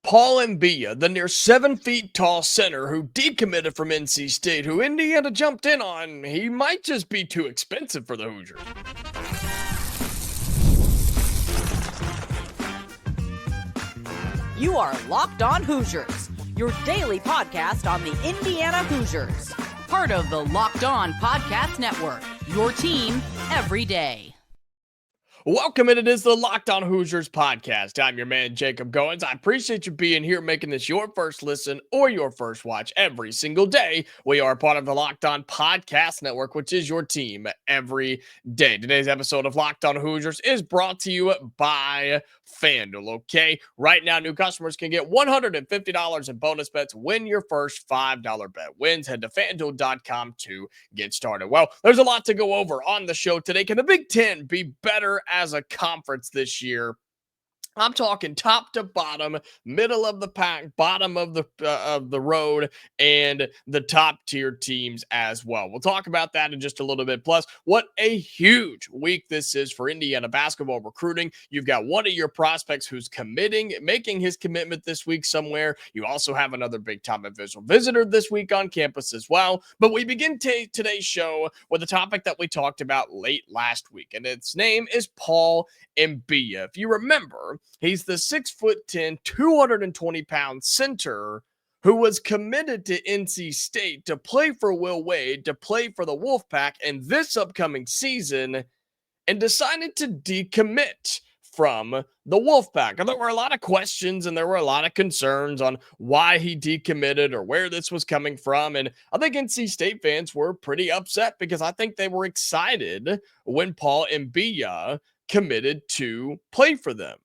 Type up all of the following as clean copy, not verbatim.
Paul Mbiya, the near 7 feet tall center who decommitted from NC State, who Indiana jumped in on, he might just be too expensive for the Hoosiers. You are Locked On Hoosiers, your daily podcast on the Indiana Hoosiers. Part of the Locked On Podcast Network, your team every day. Welcome, and it is the Locked On Hoosiers podcast. I'm your man, Jacob Goins. I appreciate you being here, making this your first listen or your first watch every single day. We are part of the Locked On Podcast Network, which is your team every day. Today's episode of Locked On Hoosiers is brought to you by FanDuel, okay? Right now, new customers can get $150 in bonus bets when your first $5 bet wins. Head to FanDuel.com to get started. Well, there's a lot to go over on the show today. Can the Big Ten be better as a conference this year? I'm talking top to bottom, middle of the pack, bottom of the road, and the top tier teams as well. We'll talk about that in just a little bit. Plus, what a huge week this is for Indiana basketball recruiting. You've got one of your prospects who's making his commitment this week somewhere. You also have another big-time visitor this week on campus as well. But we begin today's show with a topic that we talked about late last week, and its name is Paul Mbiya. If you remember, he's the 6'10", 220-pound center who was committed to NC State to play for Will Wade, to play for the Wolfpack in this upcoming season, and decided to decommit from the Wolfpack. And there were a lot of questions and there were a lot of concerns on why he decommitted or where this was coming from. And I think NC State fans were pretty upset because I think they were excited when Paul Mbiya committed to play for them.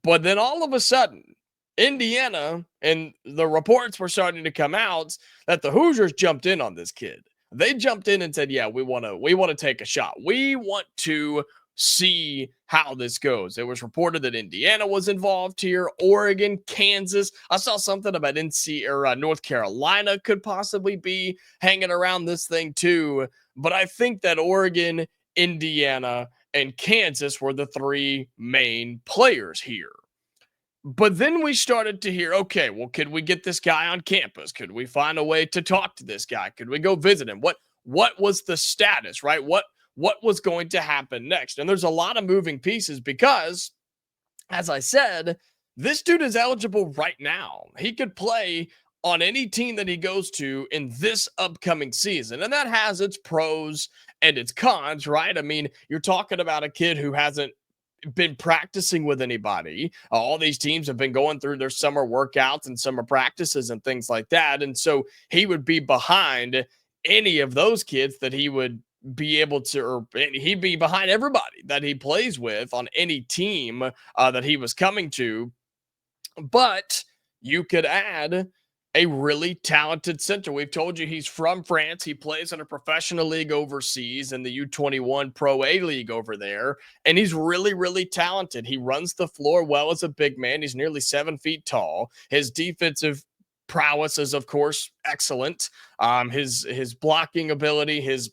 But then all of a sudden, Indiana and the reports were starting to come out that the Hoosiers jumped in on this kid. They jumped in and said, yeah, we want to take a shot. We want to see how this goes. It was reported that Indiana was involved here, Oregon, Kansas. I saw something about North Carolina could possibly be hanging around this thing too. But I think that Oregon, Indiana, and Kansas were the three main players here. But then we started to hear, okay, well, could we get this guy on campus? Could we find a way to talk to this guy? Could we go visit him? What was the status, right? What was going to happen next? And there's a lot of moving pieces because, as I said, this dude is eligible right now. He could play on any team that he goes to in this upcoming season. And that has its pros and its cons, right? I mean, you're talking about a kid who hasn't been practicing with anybody. All these teams have been going through their summer workouts and summer practices and things like that. And so he would be behind any of those kids that he would be able to, or he'd be behind everybody that he plays with on any team that he was coming to. But you could add a really talented center. We've told you he's from France. He plays in a professional league overseas in the U21 Pro A League over there. And he's really, really talented. He runs the floor well as a big man. He's nearly 7 feet tall. His defensive prowess is, of course, excellent. His blocking ability, his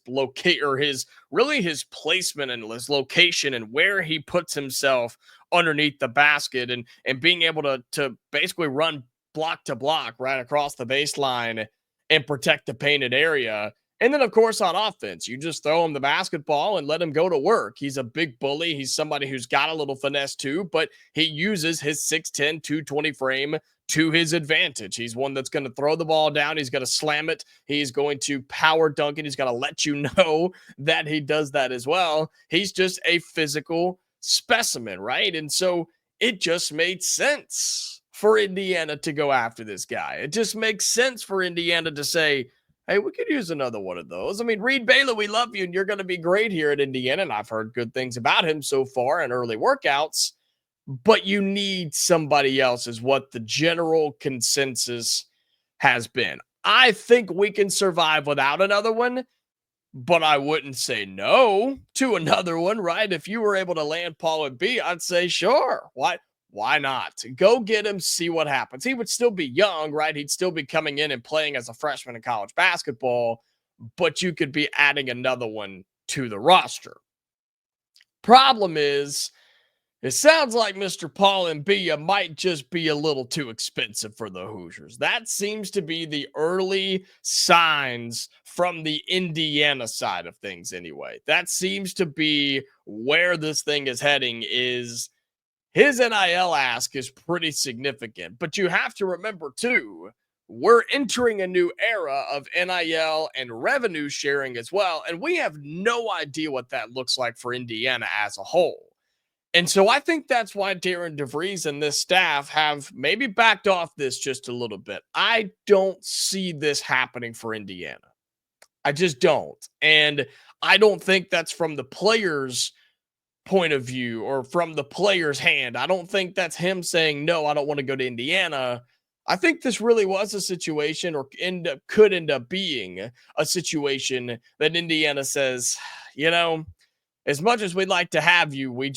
placement and his location and where he puts himself underneath the basket and being able to basically run block to block right across the baseline and protect the painted area. And then, of course, on offense, you just throw him the basketball and let him go to work. He's a big bully. He's somebody who's got a little finesse too, but he uses his 6'10", 220 frame to his advantage. He's one that's going to throw the ball down. He's going to slam it. He's going to power dunk it. He's going to let you know that he does that as well. He's just a physical specimen, right? And so it just made sense for Indiana to go after this guy. It just makes sense for Indiana to say, hey, we could use another one of those. I mean, Reed Baylor, we love you, and you're going to be great here at Indiana, and I've heard good things about him so far in early workouts, but you need somebody else is what the general consensus has been. I think we can survive without another one, but I wouldn't say no to another one, right? If you were able to land Paul Mbiya, I'd say sure. Why not? Go get him, see what happens. He would still be young, right? He'd still be coming in and playing as a freshman in college basketball, but you could be adding another one to the roster. Problem is, It sounds like Mr. Paul Mbiya might just be a little too expensive for the Hoosiers. That seems to be the early signs from the Indiana side of things anyway. That seems to be where this thing is heading is his NIL ask is pretty significant. But you have to remember too, we're entering a new era of NIL and revenue sharing as well, and we have no idea what that looks like for Indiana as a whole. And so I think that's why Darren DeVries and this staff have maybe backed off this just a little bit. I don't see this happening for Indiana. I just don't. And I don't think that's from the players' point of view or from the player's hand. I don't think that's him saying, no, I don't want to go to Indiana. I think this really was a situation or could end up being a situation that Indiana says, you know, as much as we'd like to have you, we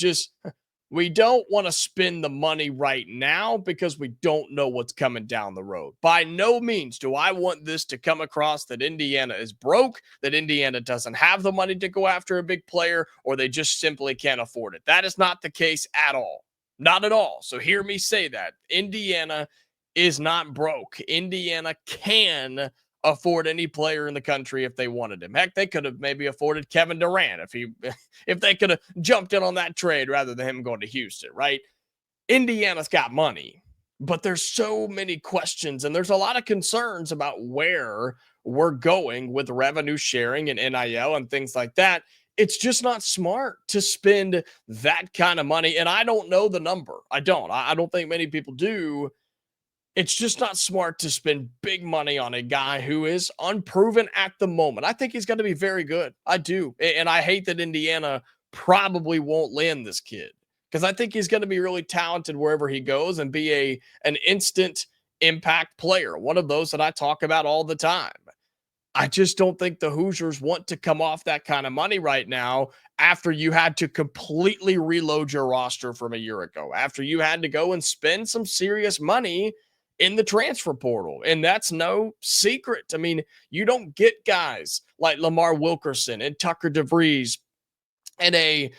don't want to spend the money right now because we don't know what's coming down the road. By no means do I want this to come across that Indiana is broke, that Indiana doesn't have the money to go after a big player, or they just simply can't afford it. That is not the case at all. Not at all. So hear me say that. Indiana is not broke. Indiana can afford any player in the country if they wanted him. Heck, they could have maybe afforded Kevin Durant if they could have jumped in on that trade rather than him going to Houston, right? Indiana's got money, but there's so many questions and there's a lot of concerns about where we're going with revenue sharing and NIL and things like that. It's just not smart to spend that kind of money. And I don't know the number. I don't think many people do. It's just not smart to spend big money on a guy who is unproven at the moment. I think he's going to be very good. I do. And I hate that Indiana probably won't land this kid because I think he's going to be really talented wherever he goes and be an instant impact player, one of those that I talk about all the time. I just don't think the Hoosiers want to come off that kind of money right now after you had to completely reload your roster from a year ago, after you had to go and spend some serious money in the transfer portal. And that's no secret. I mean, you don't get guys like Lamar Wilkerson and Tucker DeVries and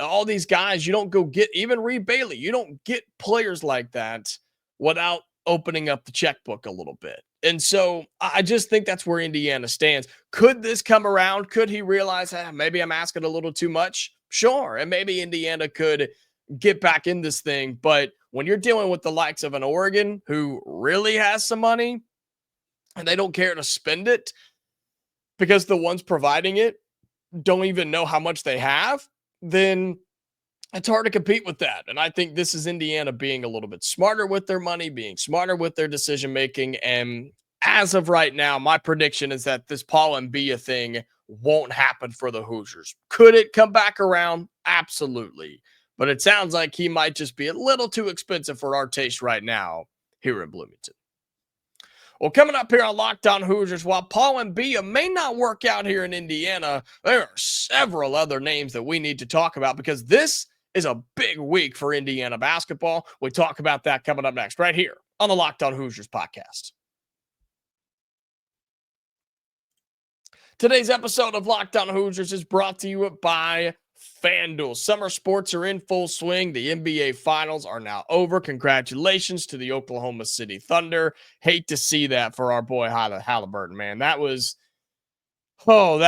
all these guys. You don't go get even Reed Bailey. You don't get players like that without opening up the checkbook a little bit. And so I just think that's where Indiana stands. Could this come around? Could he realize, maybe I'm asking a little too much? Sure. And maybe Indiana could get back in this thing. But when you're dealing with the likes of an Oregon who really has some money and they don't care to spend it because the ones providing it don't even know how much they have, then it's hard to compete with that. And I think this is Indiana being a little bit smarter with their money, being smarter with their decision making. And as of right now, my prediction is that this Paul Mbiya thing won't happen for the Hoosiers. Could it come back around? Absolutely. But it sounds like he might just be a little too expensive for our taste right now here in Bloomington. Well, coming up here on Locked On Hoosiers, while Paul Mbiya may not work out here in Indiana, there are several other names that we need to talk about because this is a big week for Indiana basketball. We talk about that coming up next right here on the Locked On Hoosiers podcast. Today's episode of Locked On Hoosiers is brought to you by FanDuel. Summer sports are in full swing. The NBA Finals are now over. Congratulations to the Oklahoma City Thunder. Hate to see that for our boy Halliburton, man. That was rough.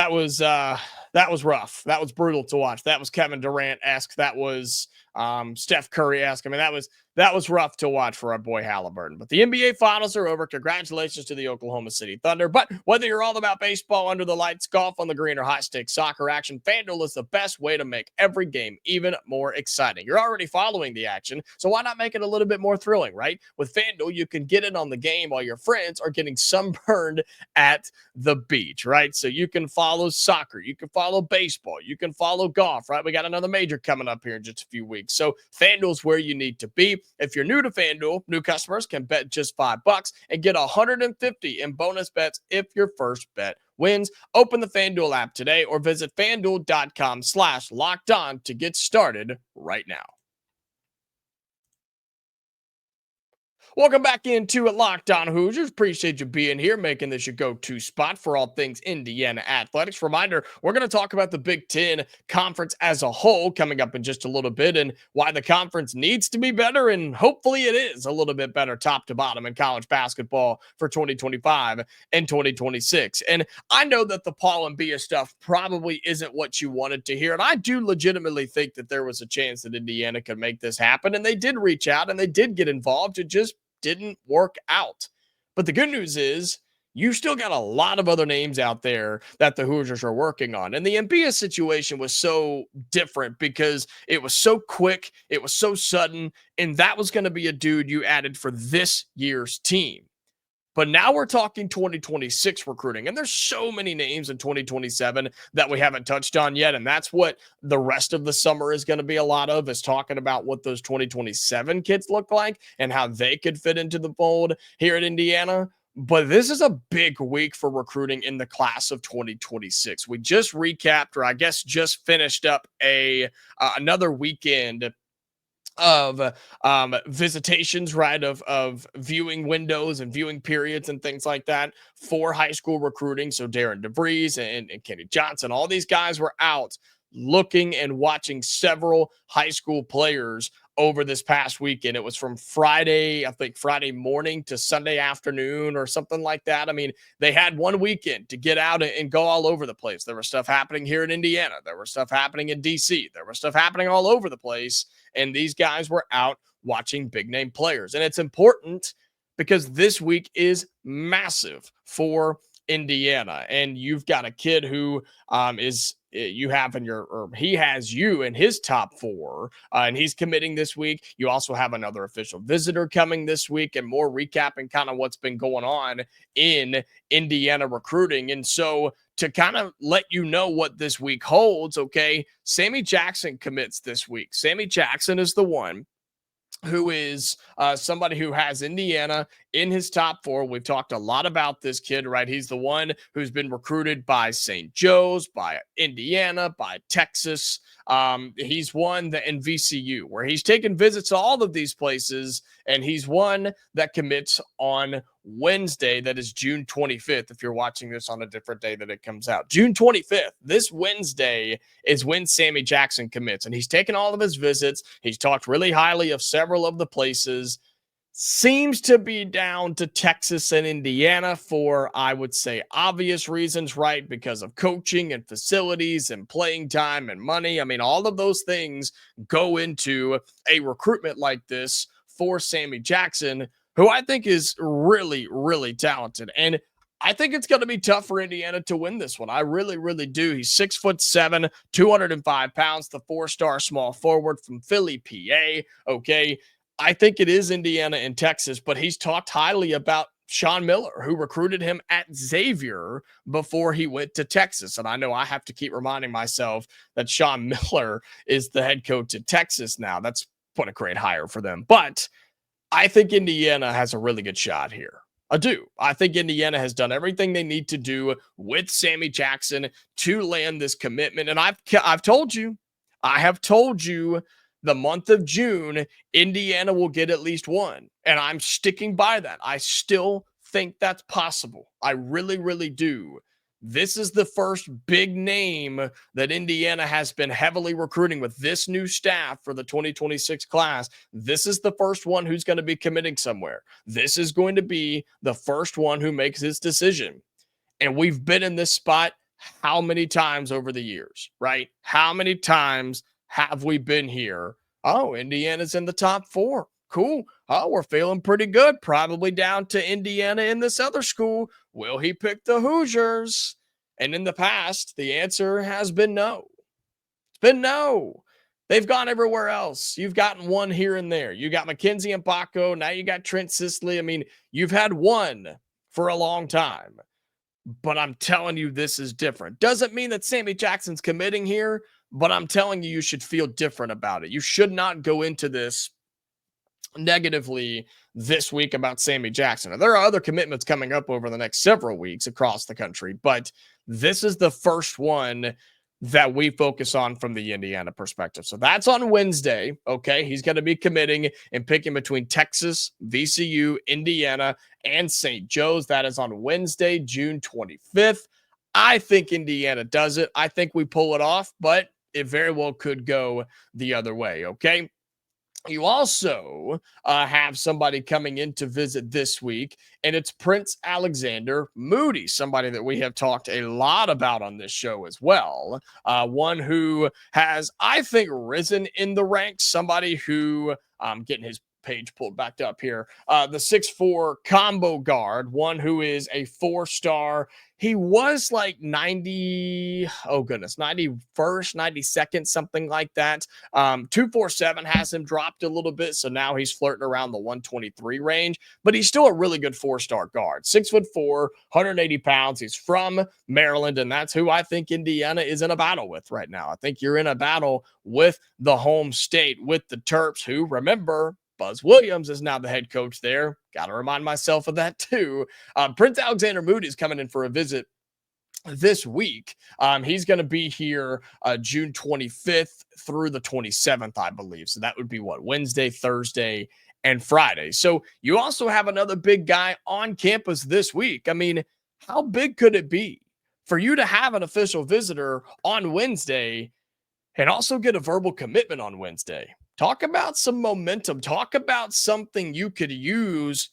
That was brutal to watch. That was Kevin Durant-esque. That was Steph Curry-esque. I mean, that was rough to watch for our boy Halliburton. But the NBA Finals are over. Congratulations to the Oklahoma City Thunder. But whether you're all about baseball, under the lights, golf on the green, or high-stakes soccer action, FanDuel is the best way to make every game even more exciting. You're already following the action, so why not make it a little bit more thrilling, right? With FanDuel, you can get in on the game while your friends are getting sunburned at the beach, right? So you can follow soccer, you can follow baseball, you can follow golf, right? We got another major coming up here in just a few weeks. So FanDuel's where you need to be. If you're new to FanDuel, new customers can bet just $5 and get $150 in bonus bets if your first bet wins. Open the FanDuel app today or visit FanDuel.com/lockedon to get started right now. Welcome back into it, Locked On Hoosiers. Appreciate you being here, making this your go-to spot for all things Indiana athletics. Reminder, we're going to talk about the Big Ten Conference as a whole coming up in just a little bit and why the conference needs to be better, and hopefully it is a little bit better top to bottom in college basketball for 2025 and 2026. And I know that the Paul Mbiya stuff probably isn't what you wanted to hear, and I do legitimately think that there was a chance that Indiana could make this happen, and they did reach out and they did get involved. It just didn't work out. But the good news is you still got a lot of other names out there that the Hoosiers are working on. And the Mbiya situation was so different because it was so quick, it was so sudden, and that was going to be a dude you added for this year's team. But now we're talking 2026 recruiting, and there's so many names in 2027 that we haven't touched on yet, and that's what the rest of the summer is going to be a lot of, is talking about what those 2027 kids look like and how they could fit into the fold here at Indiana. But this is a big week for recruiting in the class of 2026. We just recapped, or I guess just finished up another weekend of visitations, right, of viewing windows and viewing periods and things like that for high school recruiting. So Darren DeVries and Kenny Johnson, all these guys were out looking and watching several high school players over this past weekend. It was from Friday, I think Friday morning to Sunday afternoon or something like that. I mean, they had one weekend to get out and go all over the place. There was stuff happening here in Indiana. There was stuff happening in DC. There was stuff happening all over the place. And these guys were out watching big name players. And it's important because this week is massive for Indiana. And you've got a kid who he has you in his top four, and he's committing this week. You also have another official visitor coming this week, and more recapping kind of what's been going on in Indiana recruiting. And so to kind of let you know what this week holds, okay, Sammy Jackson commits this week. Sammy Jackson is the one who is somebody who has Indiana in his top four. We've talked a lot about this kid, right? He's the one who's been recruited by St. Joe's, by Indiana, by Texas. He's won in VCU, where he's taken visits to all of these places, and he's one that commits on Wednesday. That is June 25th. If you're watching this on a different day that it comes out, June 25th, this Wednesday is when Sammy Jackson commits, and he's taken all of his visits. He's talked really highly of several of the places. Seems to be down to Texas and Indiana for, I would say, obvious reasons, right? Because of coaching and facilities and playing time and money. I mean, all of those things go into a recruitment like this for Sammy Jackson, who I think is really, really talented. And I think it's going to be tough for Indiana to win this one. I really, really do. He's 6'7", 205 pounds, the four-star small forward from Philly, PA. Okay. I think it is Indiana and Texas, but he's talked highly about Sean Miller, who recruited him at Xavier before he went to Texas. And I know I have to keep reminding myself that Sean Miller is the head coach at Texas now. That's what a great hire for them. But I think Indiana has a really good shot here. I do. I think Indiana has done everything they need to do with Sammy Jackson to land this commitment. And I have told you the month of June, Indiana will get at least one. And I'm sticking by that. I still think that's possible. I really, really do. This is the first big name that Indiana has been heavily recruiting with this new staff for the 2026 class. This is the first one who's going to be committing somewhere. This is going to be the first one who makes his decision. And we've been in this spot how many times over the years, right? How many times have we been here? Oh, Indiana's in the top four. Cool. Oh, we're feeling pretty good. Probably down to Indiana in this other school. Will he pick the Hoosiers? And in the past, the answer has been no. It's been no. They've gone everywhere else. You've gotten one here and there. You got Mackenzie and Paco. Now you got Trent Sisley. I mean, you've had one for a long time. But I'm telling you, this is different. Doesn't mean that Sammy Jackson's committing here, but I'm telling you, you should feel different about it. You should not go into this negatively this week about Sammy Jackson. Now, there are other commitments coming up over the next several weeks across the country, but this is the first one that we focus on from the Indiana perspective. So that's on Wednesday. Okay. He's going to be committing and picking between Texas, VCU, Indiana, and St. Joe's. That is on Wednesday, June 25th. I think Indiana does it. I think we pull it off, but it very well could go the other way. Okay. You also have somebody coming in to visit this week, and it's Prince Alexander Moody, somebody that we have talked a lot about on this show as well. One who has, I think, risen in the ranks, somebody who, I'm getting his page pulled back up here, the 6'4" combo guard, one who is a 4-star. He was like 90, oh goodness, 91st, 92nd, something like that. 247 has him dropped a little bit, so now he's flirting around the 123 range, but he's still a really good 4-star guard. 6'4", 180 pounds. He's from Maryland, and that's who I think Indiana is in a battle with right now. I think you're in a battle with the home state, with the Terps, who, remember, Buzz Williams is now the head coach there. Got to remind myself of that too. Prince Alexander Moody is coming in for a visit this week. He's going to be here June 25th through the 27th, I believe. So that would be what? Wednesday, Thursday, and Friday. So you also have another big guy on campus this week. I mean, how big could it be for you to have an official visitor on Wednesday and also get a verbal commitment on Wednesday? Talk about some momentum. Talk about something you could use,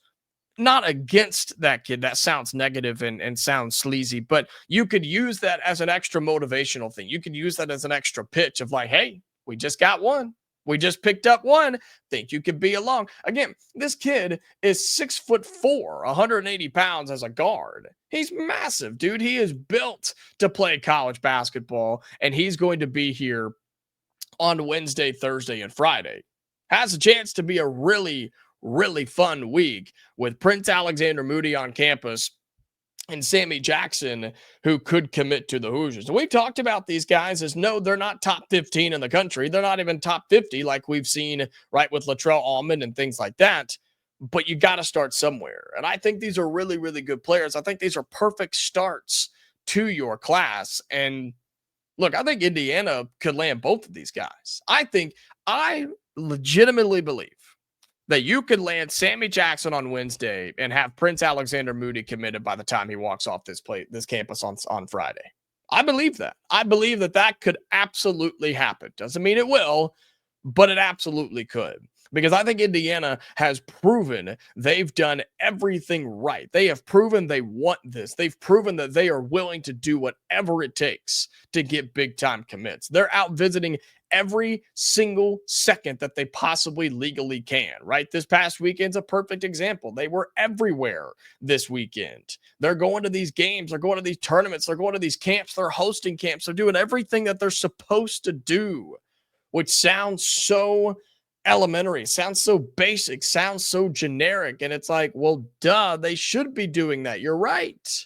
not against that kid. That sounds negative and sounds sleazy, but you could use that as an extra motivational thing. You could use that as an extra pitch of like, hey, we just got one. We just picked up one. Think you could be along. Again, this kid is 6'4", 180 pounds as a guard. He's massive, dude. He is built to play college basketball, and he's going to be here on Wednesday, Thursday, and Friday. Has a chance to be a really, really fun week with Prince Alexander Moody on campus and Sammy Jackson, who could commit to the Hoosiers. And we talked about these guys as, no, they're not top 15 in the country. They're not even top 50 like we've seen, right, with Latrell Allman and things like that. But you got to start somewhere. And I think these are really, really good players. I think these are perfect starts to your class. And look, I think Indiana could land both of these guys. I legitimately believe that you could land Sammy Jackson on Wednesday and have Prince Alexander Moody committed by the time he walks off this campus on Friday. I believe that. I believe that could absolutely happen. Doesn't mean it will, but it absolutely could. Because I think Indiana has proven they've done everything right. They have proven they want this. They've proven that they are willing to do whatever it takes to get big-time commits. They're out visiting every single second that they possibly legally can, right? This past weekend's a perfect example. They were everywhere this weekend. They're going to these games. They're going to these tournaments. They're going to these camps. They're hosting camps. They're doing everything that they're supposed to do, which sounds so elementary, sounds so basic, sounds so generic. And it's like, well, duh, they should be doing that. You're right.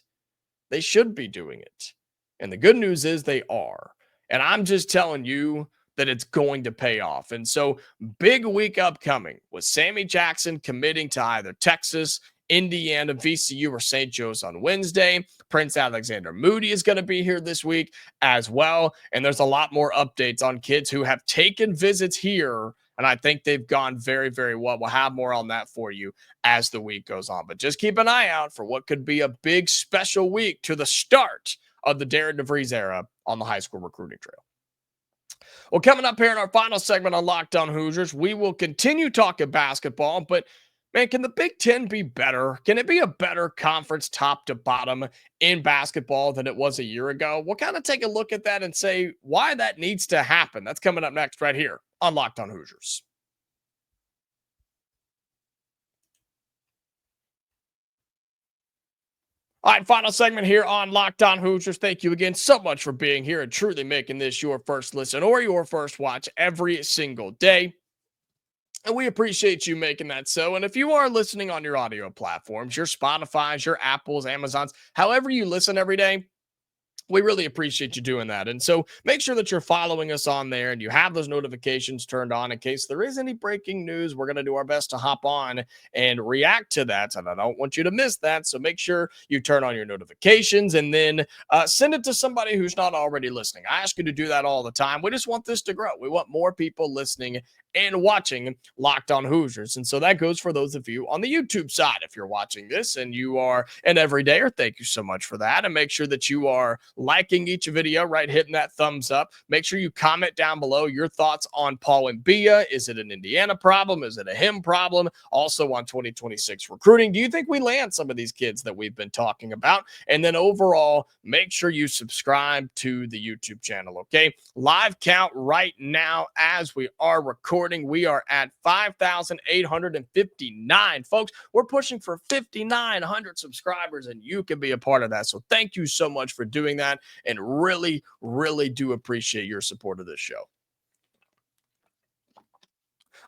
They should be doing it. And the good news is they are. And I'm just telling you that it's going to pay off. And so, big week upcoming with Sammy Jackson committing to either Texas, Indiana, VCU, or St. Joe's on Wednesday. Prince Alexander Moody is going to be here this week as well. And there's a lot more updates on kids who have taken visits here. And I think they've gone very, very well. We'll have more on that for you as the week goes on. But just keep an eye out for what could be a big special week to the start of the Darren DeVries era on the high school recruiting trail. Well, coming up here in our final segment on Locked On Hoosiers, we will continue talking basketball, but man, can the Big Ten be better? Can it be a better conference top to bottom in basketball than it was a year ago? We'll kind of take a look at that and say why that needs to happen. That's coming up next right here on Locked On Hoosiers. All right, final segment here on Locked On Hoosiers. Thank you again so much for being here and truly making this your first listen or your first watch every single day. And we appreciate you making that so. And if you are listening on your audio platforms, your Spotify's, your Apple's, Amazon's, however you listen every day, We really appreciate you doing that. And so make sure that you're following us on there and you have those notifications turned on in case there is any breaking news. We're going to do our best to hop on and react to that. And I don't want you to miss that. So make sure you turn on your notifications and then send it to somebody who's not already listening. I ask you to do that all the time. We just want this to grow. We want more people listening and watching Locked On Hoosiers. And so that goes for those of you on the YouTube side. If you're watching this and you are an everydayer, thank you so much for that. And make sure that you are liking each video, right? Hitting that thumbs up. Make sure you comment down below your thoughts on Paul Mbiya. Is it an Indiana problem? Is it a him problem? Also on 2026 recruiting. Do you think we land some of these kids that we've been talking about? And then overall, make sure you subscribe to the YouTube channel, okay? Live count right now as we are recording. We are at 5,859. Folks, we're pushing for 5,900 subscribers, and you can be a part of that. So thank you so much for doing that, and really, really do appreciate your support of this show.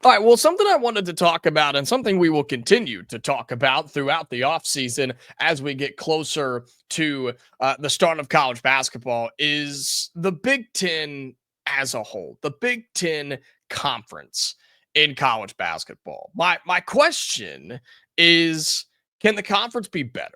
All right, well, something I wanted to talk about and something we will continue to talk about throughout the offseason as we get closer to the start of college basketball is the Big Ten as a whole, the Big Ten conference in college basketball. My question is, can the conference be better?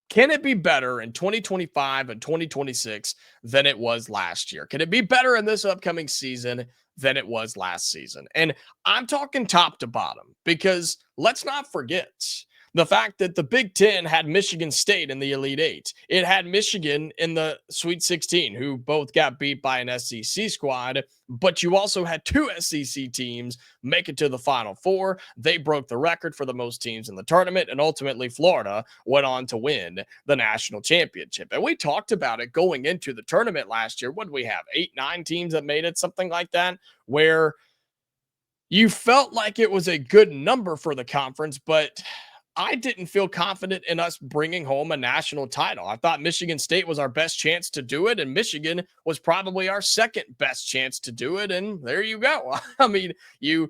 Can it be better in 2025 and 2026 than it was last year? Can it be better in this upcoming season than it was last season? And I'm talking top to bottom because let's not forget the fact that the Big Ten had Michigan State in the Elite Eight. It had Michigan in the Sweet 16, who both got beat by an SEC squad, but you also had two SEC teams make it to the Final Four. They broke the record for the most teams in the tournament, and ultimately Florida went on to win the national championship. And we talked about it going into the tournament last year. What did we have? 8, 9 teams that made it, something like that, where you felt like it was a good number for the conference, but I didn't feel confident in us bringing home a national title. I thought Michigan State was our best chance to do it, and Michigan was probably our second best chance to do it. And there you go. I mean, you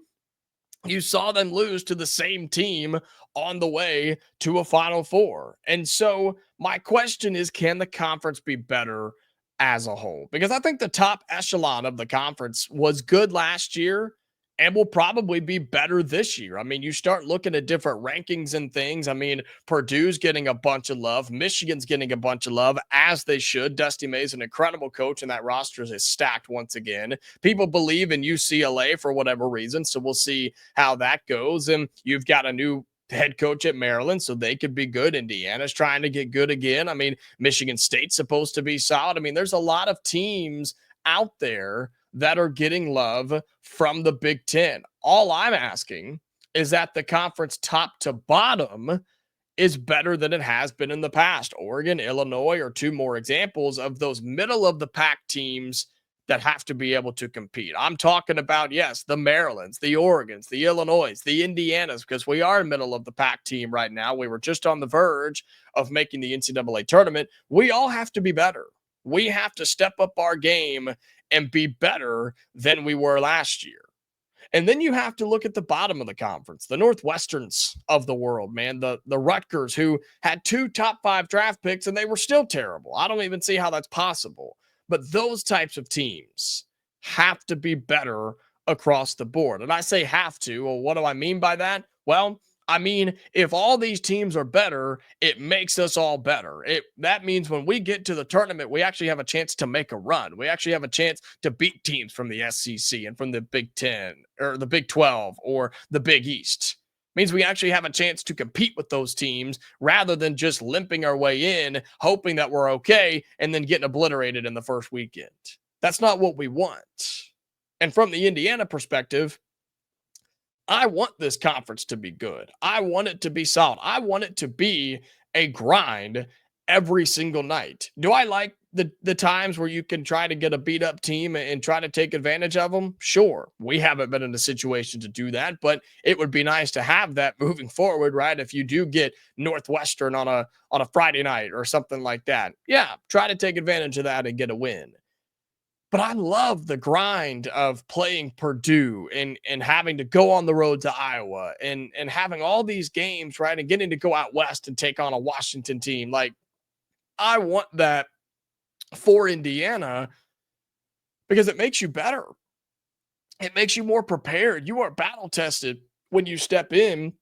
saw them lose to the same team on the way to a Final Four. And so my question is, can the conference be better as a whole? Because I think the top echelon of the conference was good last year and will probably be better this year. I mean, you start looking at different rankings and things. I mean, Purdue's getting a bunch of love. Michigan's getting a bunch of love, as they should. Dusty May's an incredible coach, and that roster is stacked once again. People believe in UCLA for whatever reason, so we'll see how that goes. And you've got a new head coach at Maryland, so they could be good. Indiana's trying to get good again. I mean, Michigan State's supposed to be solid. I mean, there's a lot of teams out there that are getting love from the Big Ten. All I'm asking is that the conference top to bottom is better than it has been in the past. Oregon, Illinois are two more examples of those middle of the pack teams that have to be able to compete. I'm talking about, yes, the Marylands, the Oregons, the Illinois, the Indianas, because we are a middle of the pack team right now. We were just on the verge of making the NCAA tournament. We all have to be better. We have to step up our game and be better than we were last year. And then you have to look at the bottom of the conference, the Northwesterns of the world, man, the Rutgers, who had 2 top 5 draft picks and they were still terrible. I don't even see how that's possible. But those types of teams have to be better across the board. And I say have to. Well, what do I mean by that? Well, I mean, if all these teams are better, it makes us all better. That means when we get to the tournament, we actually have a chance to make a run. We actually have a chance to beat teams from the SEC and from the Big 10 or the Big 12 or the Big East. It means we actually have a chance to compete with those teams rather than just limping our way in, hoping that we're okay, and then getting obliterated in the first weekend. That's not what we want. And from the Indiana perspective, I want this conference to be good. I want it to be solid. I want it to be a grind every single night. Do I like the times where you can try to get a beat up team and try to take advantage of them? Sure. We haven't been in a situation to do that, but it would be nice to have that moving forward, right? If you do get Northwestern on a Friday night or something like that. Yeah, try to take advantage of that and get a win. But I love the grind of playing Purdue and having to go on the road to Iowa and having all these games, right? And getting to go out west and take on a Washington team. Like, I want that for Indiana because it makes you better. It makes you more prepared. You are battle tested when you step in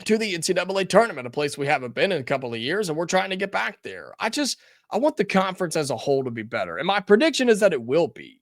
to the NCAA tournament, a place we haven't been in a couple of years, and we're trying to get back there. I want the conference as a whole to be better. And my prediction is that it will be.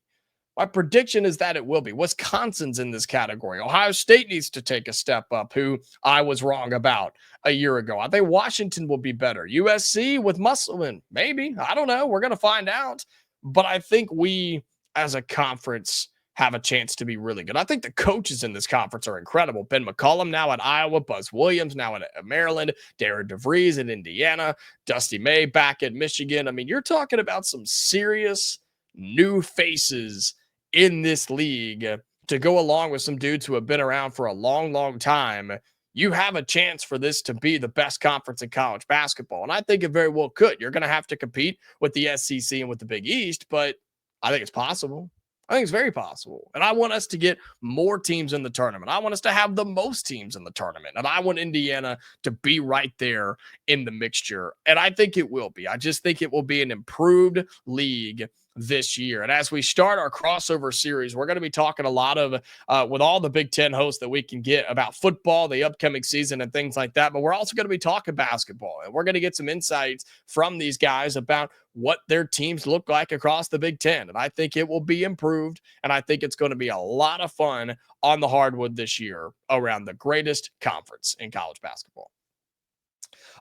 My prediction is that it will be. Wisconsin's in this category. Ohio State needs to take a step up, who I was wrong about a year ago. I think Washington will be better. USC with Musselman, maybe. I don't know. We're going to find out. But I think we, as a conference, have a chance to be really good. I think the coaches in this conference are incredible. Ben McCollum now at Iowa, Buzz Williams now at Maryland, Darren DeVries in Indiana, Dusty May back at Michigan. I mean, you're talking about some serious new faces in this league to go along with some dudes who have been around for a long, long time. You have a chance for this to be the best conference in college basketball. And I think it very well could. You're going to have to compete with the SEC and with the Big East, but I think it's possible. I think it's very possible. And I want us to get more teams in the tournament. I want us to have the most teams in the tournament. And I want Indiana to be right there in the mixture. And I think it will be. I just think it will be an improved league this year. And as we start our crossover series, we're going to be talking a lot of with all the Big Ten hosts that we can get about football, the upcoming season, and things like that. But we're also going to be talking basketball, and we're going to get some insights from these guys about what their teams look like across the Big Ten. And I think it will be improved, and I think it's going to be a lot of fun on the hardwood this year around the greatest conference in college basketball.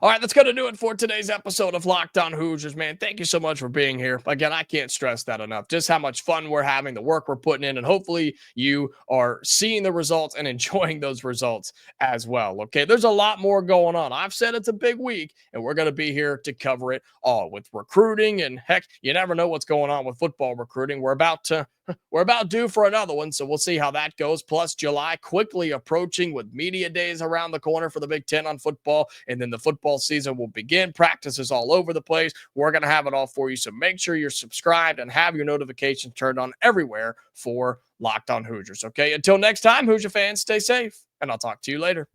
All right, that's going to do it for today's episode of Locked On Hoosiers, man. Thank you so much for being here. Again, I can't stress that enough, just how much fun we're having, the work we're putting in, and hopefully you are seeing the results and enjoying those results as well, okay? There's a lot more going on. I've said it's a big week, and we're going to be here to cover it all with recruiting, and heck, you never know what's going on with football recruiting. We're about due for another one, so we'll see how that goes. Plus, July quickly approaching with media days around the corner for the Big Ten on football, and then the football season will begin. Practices all over the place. We're going to have it all for you, so make sure you're subscribed and have your notifications turned on everywhere for Locked On Hoosiers, okay? Until next time, Hoosier fans, stay safe, and I'll talk to you later.